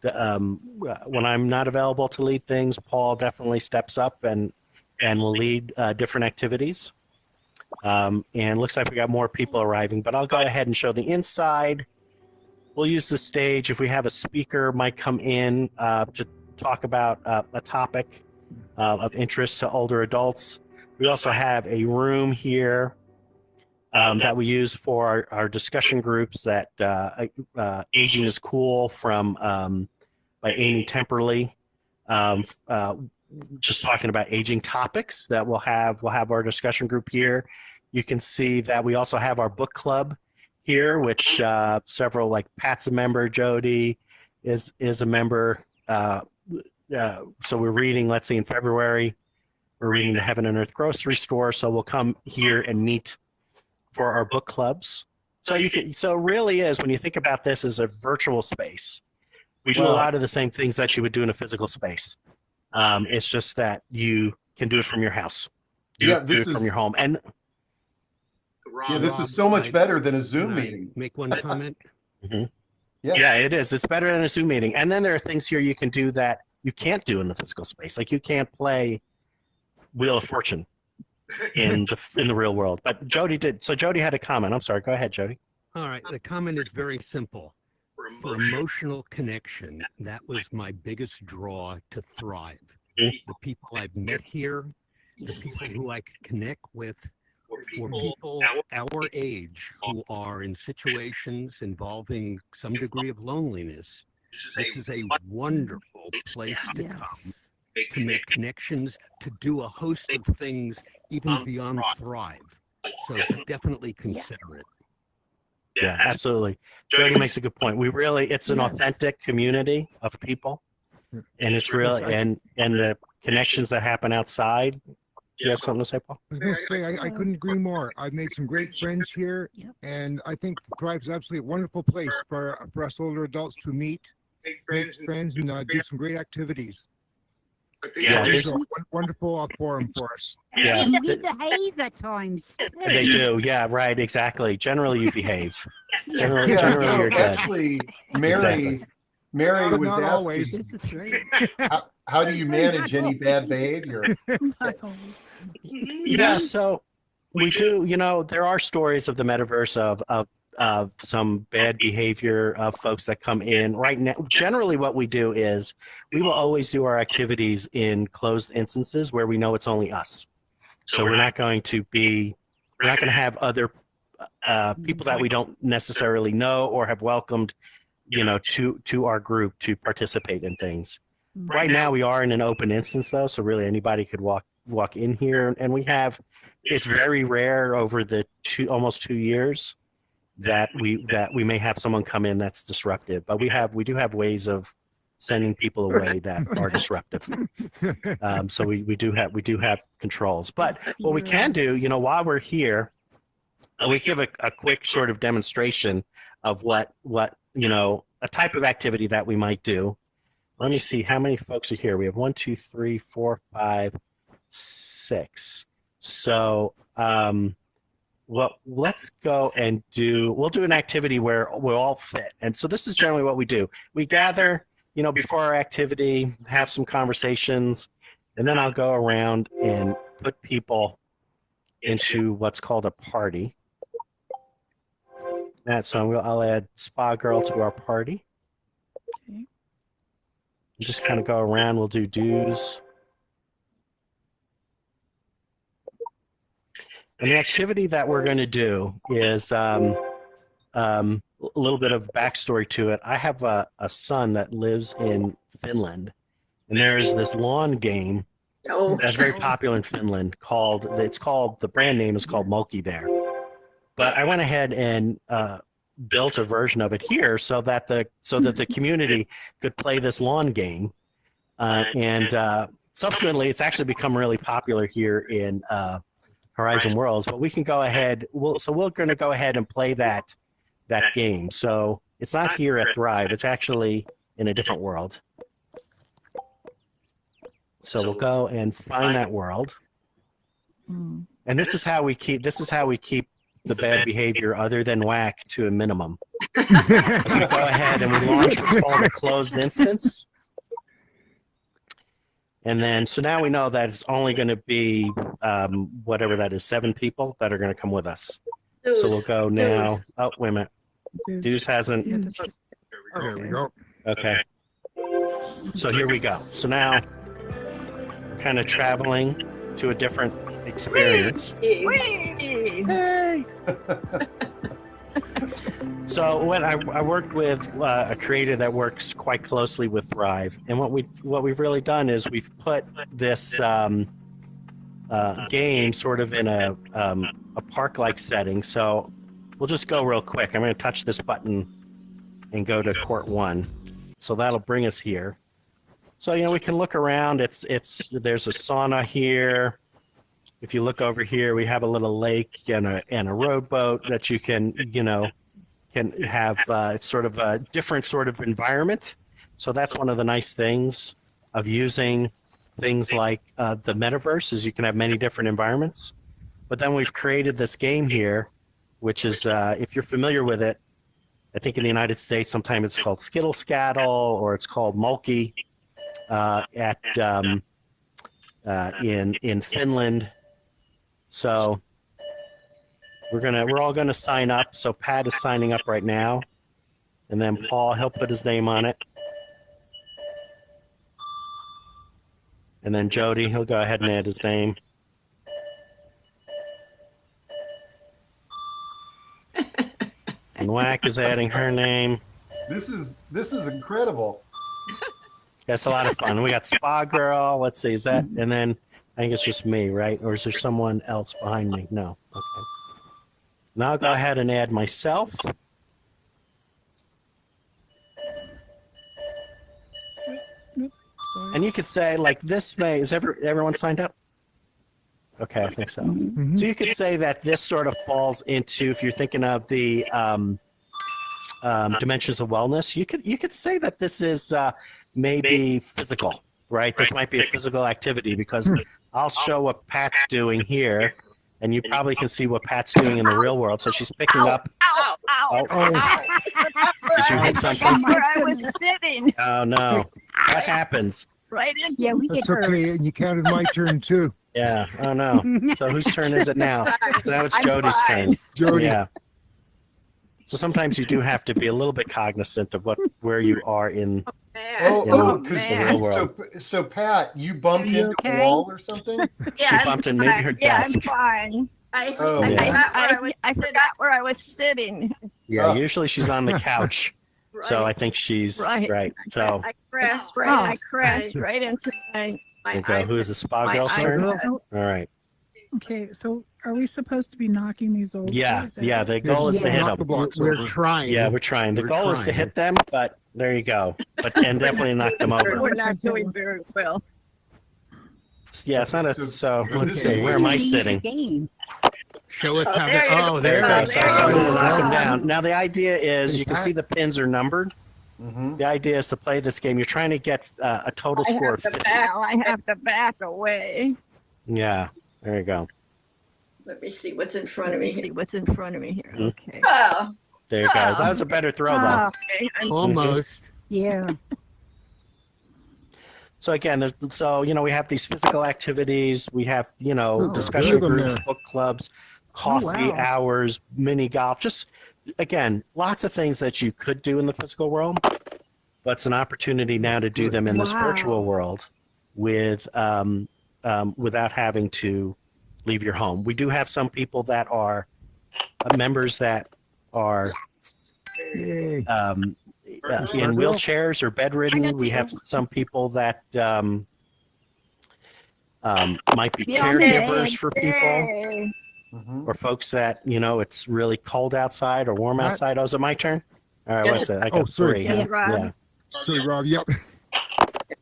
I'm not available to lead things, Paul definitely steps up and will lead different activities. And looks like we got more people arriving, but I'll go ahead and show the inside. We'll use the stage. If we have a speaker might come in to talk about a topic of interest to older adults. We also have a room here that we use for our discussion groups that Aging is Cool from by Amy Temperley. Just talking about aging topics that we'll have our discussion group here. You can see that we also have our book club here, which several, like Pat's a member, Jody is a member. So we're reading, let's see, in February, we're reading the Heaven and Earth grocery store. So we'll come here and meet for our book clubs. So it really is, when you think about this as a virtual space, we do a lot of the same things that you would do in a physical space. It's just that you can do it from your house. Do it from your home. And this is so much better than a Zoom meeting. Make one comment. Mm-hmm. Yeah, it is. It's better than a Zoom meeting. And then there are things here you can do that you can't do in the physical space. Like you can't play Wheel of Fortune in the real world. But Jody did. So Jody had a comment. I'm sorry. Go ahead, Jody. All right. The comment is very simple. For emotional connection, that was my biggest draw to Thrive. The people I've met here, the people who I could connect with, for people our age who are in situations involving some degree of loneliness, this is a wonderful place to come, to make connections, to do a host of things even beyond Thrive. So definitely consider it. Yeah, absolutely. Jody makes a good point. It's an authentic community of people, and it's really and the connections that happen outside. Do you have something to say, Paul? I was going to say, I couldn't agree more. I've made some great friends here, and I think Thrive is absolutely a wonderful place for us older adults to meet, make friends, and do some great activities. Yeah, It's there's, a wonderful forum for us. yeah, And we behave at times. they do. Yeah, right. Exactly. Generally, you behave. Generally, Yeah, generally you're good. actually, Mary, Exactly. Mary But was not always. asking, This is great. how do you manage any bad behavior? Yeah, so we do, there are stories of the metaverse of some bad behavior of folks that come in right now. Generally, what we do is we will always do our activities in closed instances where we know it's only us. So we're not going to have other people that we don't necessarily know or have welcomed, to our group to participate in things. Right now, we are in an open instance, though, so really anybody could walk in here, and it's very rare over the almost 2 years that we may have someone come in that's disruptive, but we do have ways of sending people away that are disruptive. So we do have controls, but what we can do, while we're here, we give a quick sort of demonstration of what a type of activity that we might do. Let me see how many folks are here. We have 1, 2, 3, 4, 5, 6. So, let's go and we'll do an activity where we'll all fit. And so this is generally what we do. We gather, before our activity, have some conversations, and then I'll go around and put people into what's called a party. So I'll add Spa Girl to our party. Just kind of go around. We'll do dues. And the activity that we're going to do is a little bit of backstory to it. I have a son that lives in Finland, and there's this lawn game that's very popular in Finland the brand name is called Mulki there. But I went ahead and built a version of it here so that the community could play this lawn game, and subsequently it's actually become really popular here in Horizon Worlds. But we can go ahead. We're going to go ahead and play that game. So it's not here at Thrive. It's actually in a different world. So we'll go and find that world, and this is how we keep the bad behavior other than whack to a minimum. So we go ahead and we launch what's called a closed instance. And then, so now we know that it's only going to be whatever that is, 7 people that are going to come with us. So we'll go now. Oh, wait a minute. Deuce hasn't. There we go. Okay. So here we go. So now we're kind of traveling to a different experience. Hey. So when I worked with a creator that works quite closely with Thrive, and what we've really done is we've put this game sort of in a park-like setting. So we'll just go real quick. I'm going to touch this button and go to Court 1. So that'll bring us here. So we can look around. There's a sauna here. If you look over here, we have a little lake and a rowboat that you can have sort of a different sort of environment. So that's one of the nice things of using things like the metaverse is you can have many different environments. But then we've created this game here, which is, if you're familiar with it, I think in the United States, sometimes it's called Skittle Scattle or it's called Mulki in Finland. So we're all gonna sign up. So Pat is signing up right now, and then Paul, he'll put his name on it, and then Jody, he'll go ahead and add his name. And Whack is adding her name. This is incredible. That's a lot of fun. We got Spa Girl. Let's see, is that, and then I think it's just me, right? Or is there someone else behind me? No. Okay. Now I'll go ahead and add myself. And you could say, like, this is everyone signed up? Okay, I think so. Mm-hmm. So you could say that this sort of falls into, if you're thinking of the dimensions of wellness, you could say that this is maybe physical. right? This might be a physical activity because I'll show what Pat's doing here, and you probably can see what Pat's doing in the real world. So she's picking up. Ow, ow, Oh. Did you hit something? where I was sitting. Oh no! What happens? Right in. Yeah, we That's okay. And you counted my turn too. Yeah. Oh no. So whose turn is it now? So now it's I'm Jody's fine. turn. Jody. Yeah. So sometimes you do have to be a little bit cognizant of where you are in. Because real world. so Pat, you bumped You into okay? a wall or something? She bumped in maybe her Yeah, desk. I'm fine. Oh, I forgot where I was sitting. Yeah. Usually she's on the couch. So I think she's right. So I crashed I crashed right into my. there you go. Who is the spa girl's turn? All right. Okay, so are we supposed to be knocking these over? Yeah. Yeah. The goal is to hit Knock the them. blocks We're over. trying. Yeah, we're trying. The We're goal is to trying. hit them, but there you go. But and definitely knock them over. We're not doing very well. Yeah, it's not a. So let's this see. is Where am I Change the sitting? game. Show us Oh, how there to. you go. Oh, There there you it go. is. So I started to knock them Oh. down. Now the idea is you can see the pins are numbered. Mm-hmm. The idea is to play this game. You're trying to get a total score of 50. I have to back away. Yeah, there you go. Let me see what's in front of me. See what's in front of me here. Mhm. Okay. Oh, There you go. That was a better throw, though. Okay. Almost. Yeah. So again, we have these physical activities. We have discussion good of them groups, there. book clubs, coffee wow. hours, mini golf. Just again, lots of things that you could do in the physical world, but it's an opportunity now to do them in this Wow. virtual world with without having to leave your home. We do have some people that are members that are Yay. in wheelchairs or bedridden. We have some people that might be caregivers for people, Mm-hmm. or folks that it's really cold outside or warm outside. Oh, is it my turn? All right, what's it? I got sorry. three. Huh? Yeah, Rob. Yeah. Sorry, Rob. Yep.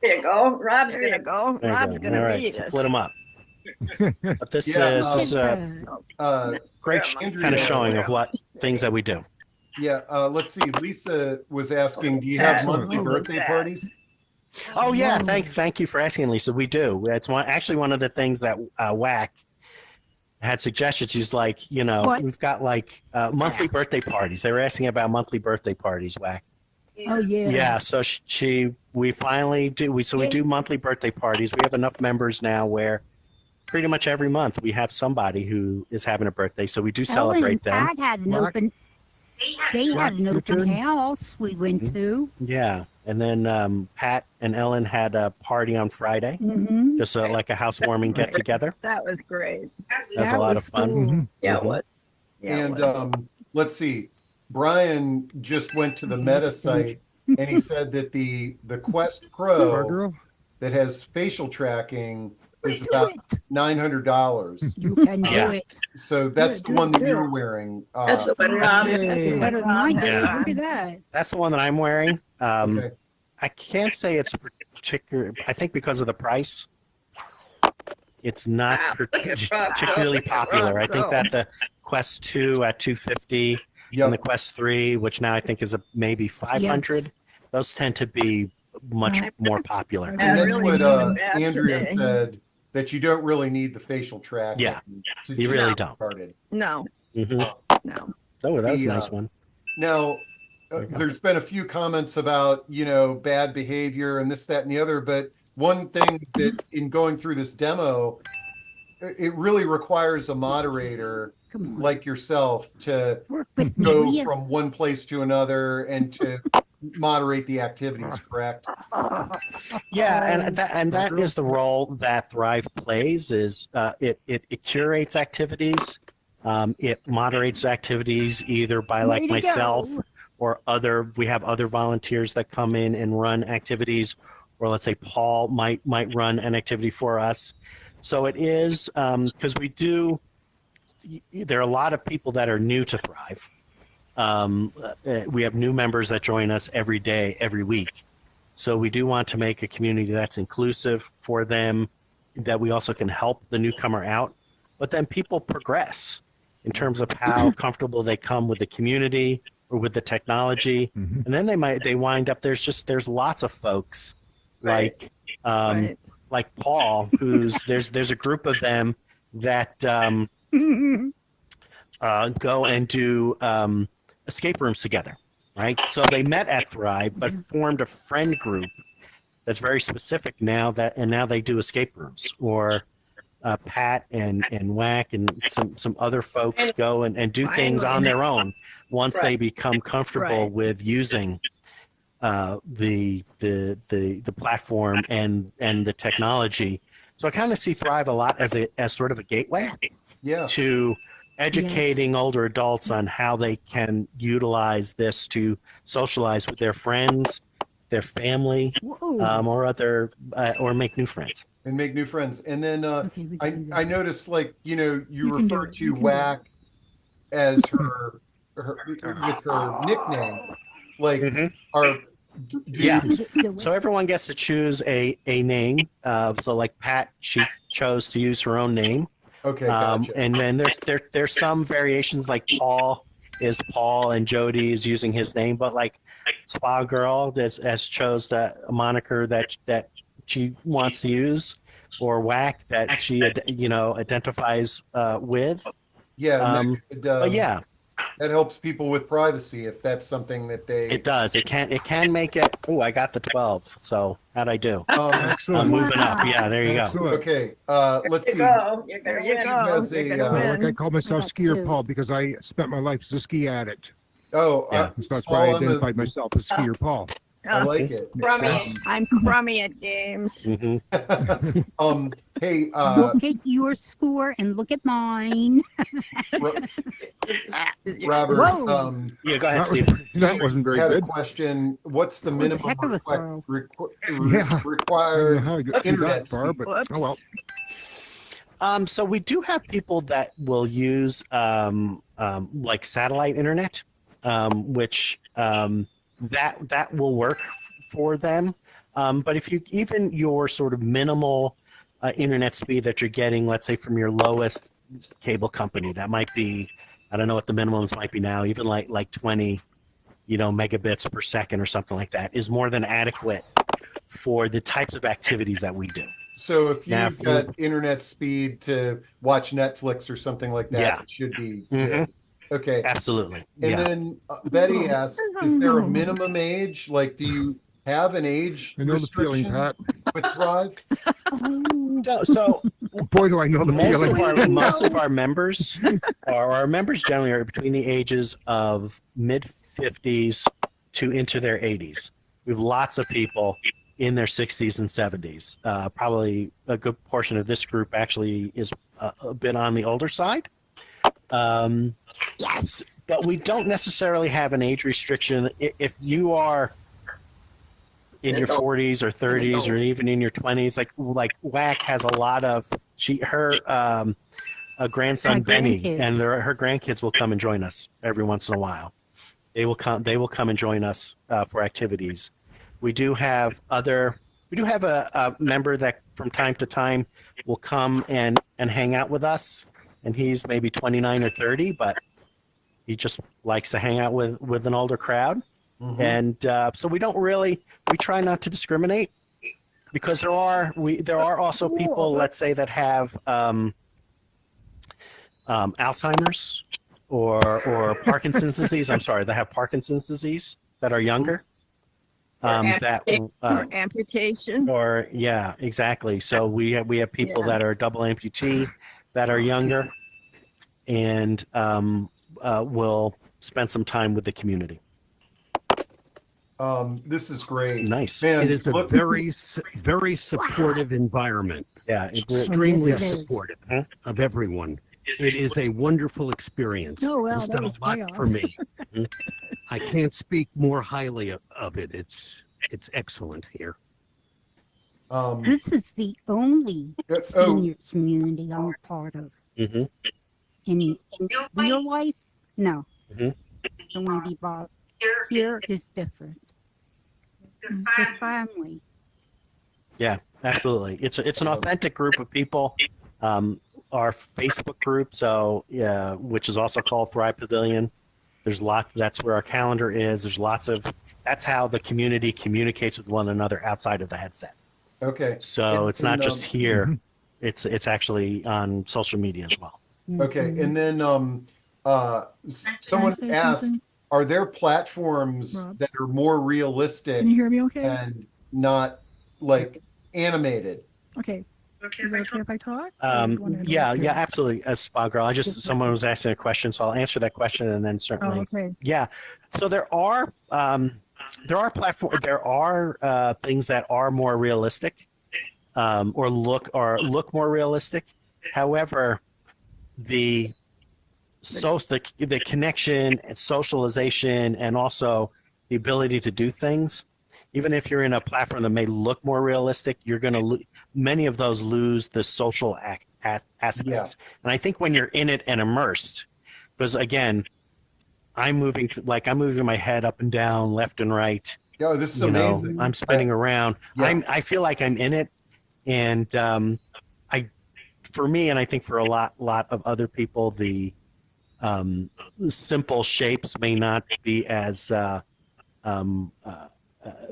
there you go. Rob's There you gonna go. There you Rob's go. gonna All right, read us. split them up. But this Yeah, is great Andrea, kind of showing of what things that we do. Yeah, let's see. Lisa was asking, do you have monthly birthday parties? Oh yeah, thank you for asking, Lisa. We do. It's actually one of the things that WAC had suggested. She's like, we've got like monthly birthday parties. They were asking about monthly birthday parties, WAC. Oh yeah. Yeah, so we finally do. We do monthly birthday parties. We have enough members now where pretty much every month we have somebody who is having a birthday. So we do celebrate them. Pat had an Mark? open. They had an your open turn. house we went to. Yeah, and then Pat and Ellen had a party on Friday, Mm-hmm. just like a housewarming get together. That was great. That was a lot of fun. Mhm. Yeah, Mhm. what? Yeah, it And was. let's see. Brian just went to the Meta site and he said that the Quest Our Pro girl. that has facial tracking is Do about it. $900. You can do Yeah. it. So that's the one that you're wearing. That's the one Rob. Yay. Better than mine. Yeah. Look at that. That's the one that I'm wearing. Okay. I can't say it's particular. I think because of the price, it's not Wow, look at Rob. particularly Look at popular. Rob I think go. that the Quest 2 at $250 and the Yep. Quest 3, which now I think is maybe $500, Yes. those tend to be much more popular. And that's really what feeling bad Andrea today. said, that you don't really need the facial tracking. Yeah, to you just really get don't. started. No, hmm no. Oh, that was a The, nice one. Now, There you go. there's been a few comments about, bad behavior and this, that, and the other. But one thing that in going through this demo, it really requires a moderator Come on. like yourself to Work with me. go will ya? from one place to another and to moderate the activities, correct? Yeah, and that is the role that Thrive plays. Is it curates activities, it moderates activities either by like Way to myself go. or other. We have other volunteers that come in and run activities, or let's say Paul might run an activity for us. So it is because we do. There are a lot of people that are new to Thrive. We have new members that join us every day, every week. So we do want to make a community that's inclusive for them, that we also can help the newcomer out. But then people progress in terms of how comfortable they come with the community or with the technology. Mhm. And then they wind up, there's lots of folks Right. like Right. like Paul, there's a group of them that go and do escape rooms together, right? So they met at Thrive, but formed a friend group that's very specific now now they do escape rooms. Or Pat and Whack and some other folks go and do things on their own once they become comfortable with using the platform and the technology. So I kind of see Thrive a lot as sort of a gateway to educating older adults on how they can utilize this to socialize with their friends, their family, or make new friends. And make new friends. And then I noticed, like, you referred to Whack as her with her nickname. Like, So everyone gets to choose a name. So like Pat, she chose to use her own name. Okay, gotcha. And then there's some variations, like Paul is Paul and Jody is using his name, but like Spa Girl has chose a moniker that she wants to use, or Whack that she identifies with. Yeah, but yeah, that helps people with privacy if that's something that they. It does. It can make it. Oh, I got the 12. So how'd I do? Excellent. I'm moving up. Yeah, there you go. Okay, let's see. There you go. Like I call myself Skier Paul because I spent my life as a ski addict. Oh, so that's why I identified myself as Skier Paul. I like it. I'm crummy at games. Hey, look at your score and look at mine. Robert, yeah, go ahead, Steve. That wasn't very had good. a question. What's the minimum required internet far, speed? but oh well. So we do have people that will use like satellite internet, which that will work for them. But if even your sort of minimal internet speed that you're getting, let's say from your lowest cable company, that might be, I don't know what the minimums might be now, even like 20, megabits per second or something like that, is more than adequate for the types of activities that we do. So if you've got internet speed to watch Netflix or something like that, it should be good. Okay. Absolutely. And then Betty asks, is there a minimum age? Like, do you have an age restriction with Thrive? So boy, do I know the feeling. Most of our members, generally are between the ages of mid 50s to into their 80s. We have lots of people in their 60s and 70s. Probably a good portion of this group actually is a bit on the older side. Yes. But we don't necessarily have an age restriction. If you are in your 40s or 30s or even in your 20s, like Whack has a lot of her grandson Benny and her grandkids will come and join us every once in a while. They will come and join us for activities. We do have a member that from time to time will come and hang out with us, and he's maybe 29 or 30, but he just likes to hang out with an older crowd. And so we try not to discriminate, because there are also people, let's say, that have Alzheimer's or Parkinson's disease. I'm sorry, that have Parkinson's disease that are younger. Or amputation. Or yeah, exactly. So we have people that are double amputee that are younger, and will spend some time with the community. This is great. Nice. Man, it is a very supportive environment. Yeah, extremely supportive of everyone. It is a wonderful experience. Oh, well, it's that done a was lot way for off. me. I can't speak more highly of it. It's excellent here. This is the only senior community I'm a part of. In real life, no. Don't want to be bothered. Here is different. The family. Yeah, absolutely. It's an authentic group of people. Our Facebook group, which is also called Thrive Pavilion. That's where our calendar is. That's how the community communicates with one another outside of the headset. Okay. So it's not just here. Mhm. It's actually on social media as well. Okay. Mhm. And then someone say asked, something? are there platforms Rob? that are more realistic Can you hear me okay? and not like animated? Okay. Is it okay if I talk? Or do you want to Yeah, interrupt? yeah, absolutely. Spa girl. Someone was asking a question, so I'll answer that question, and then Oh, certainly, okay. yeah. So there are things that are more realistic, or look more realistic. However, the the connection and socialization, and also the ability to do things, even if you're in a platform that may look more realistic, you're going to many of those lose the social aspects. And I think when you're in it and immersed, because again, I'm moving my head up and down, left and right. Yeah, this is amazing. I'm spinning around. Yeah. I feel like I'm in it, and I, for me, and I think for a lot of other people, the simple shapes may not be as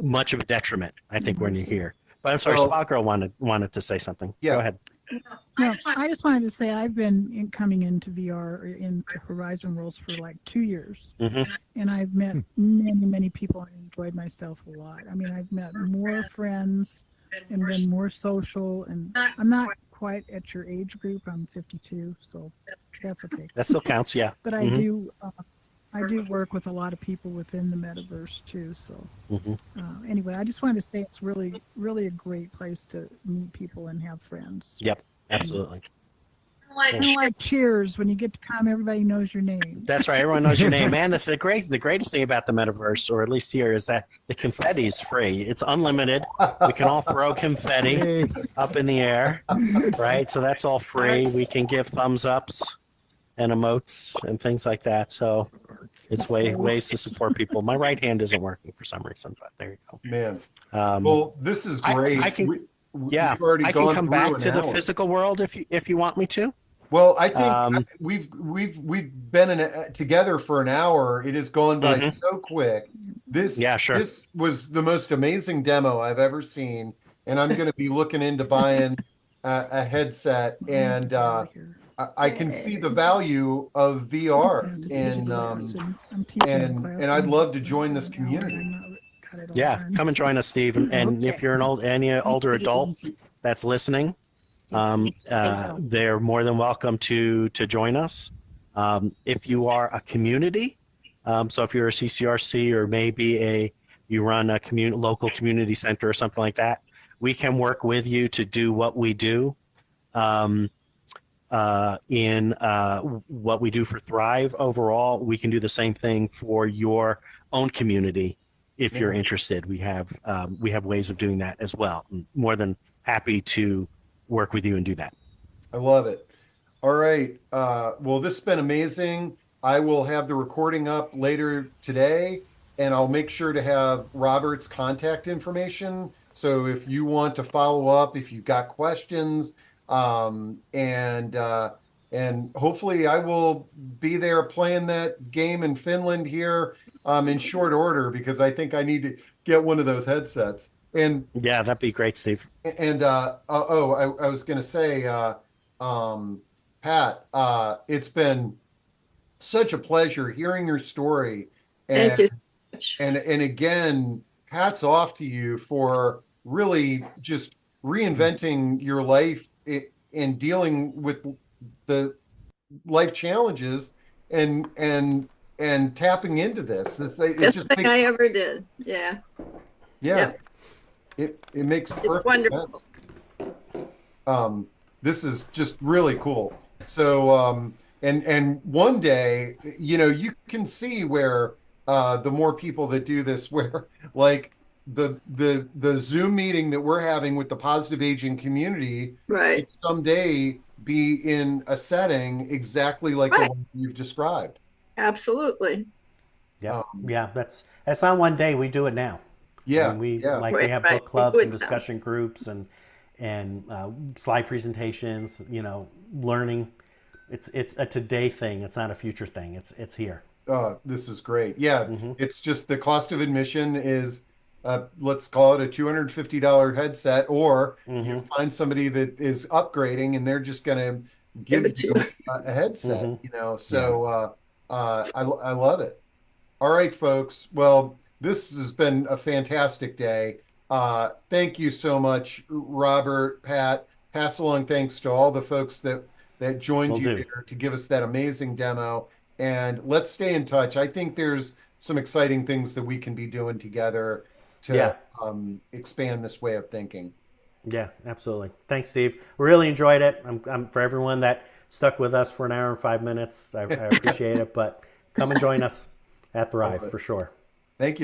much of a detriment, I think, when you're here. But I'm sorry, Well, Spot Girl wanted to say something. Yeah. Go ahead. No, I just wanted to say I've been coming into VR or into Horizon Worlds for like 2 years, and I've met many people and enjoyed myself a lot. I mean, I've met more friends and been more social, and I'm not quite at your age group. I'm 52, so that's okay. That still counts, yeah. But I do work with a lot of people within the metaverse too. So anyway, I just wanted to say it's really a great place to meet people and have friends. Yep, absolutely. Kind of like Cheers, when you get to come, everybody knows your name. That's right. Everyone knows your name. And the greatest thing about the metaverse, or at least here, is that the confetti is free. It's unlimited. We can all throw confetti up in the air, right? So that's all free. We can give thumbs ups and emotes and things like that. So it's ways to support people. My right hand isn't working for some reason, but there you go. Man. Well, this is great. I can, We've already I can gone come through back an to the hour. physical world if you want me to. Well, I think we've been together for an hour. It has gone by so quick. This was the most amazing demo I've ever seen, and I'm going to be looking into buying a headset. And I can see the value of VR, and I'd love to join this community. Yeah, come and join us, Steve. And if you're any older adult that's listening, they're more than welcome to join us. If you are a community, so if you're a CCRC or maybe you run a local community center or something like that, we can work with you to do what we do in what we do for Thrive overall. We can do the same thing for your own community if you're interested. We have ways of doing that as well. I'm more than happy to work with you and do that. I love it. All right. Well, this has been amazing. I will have the recording up later today, and I'll make sure to have Robert's contact information. So if you want to follow up, if you've got questions, and hopefully I will be there playing that game in Finland here in short order, because I think I need to get one of those headsets. And yeah, that'd be great, Steve. And I was going to say, Pat, it's been such a pleasure hearing your story. And, Thank you so much. And again, hats off to you for really just reinventing your life and dealing with the life challenges and tapping into this. Best thing I ever did. Yeah. Yeah. It makes perfect sense. This is just really cool. So and one day, you can see where the more people that do this, where like the Zoom meeting that we're having with the positive aging community, right, someday be in a setting exactly like the one you've described. Absolutely. Yeah, that's not one day. We do it now. Yeah, I mean, we have book clubs and discussion groups and slide presentations. Learning. It's a today thing. It's not a future thing. It's here. This is great. Yeah, it's just the cost of admission is let's call it a $250 headset, or you find somebody that is upgrading and they're just going to give you a headset, you know. So I love it. All right, folks. Well, this has been a fantastic day. Thank you so much, Robert, Pat. Pass along thanks to all the folks that joined you there to give us that amazing demo. And let's stay in touch. I think there's some exciting things that we can be doing together to expand this way of thinking. Yeah, absolutely. Thanks, Steve. Really enjoyed it. I'm for everyone that stuck with us for an hour and 5 minutes. I appreciate it. But come and join us at Thrive for sure. Thank you.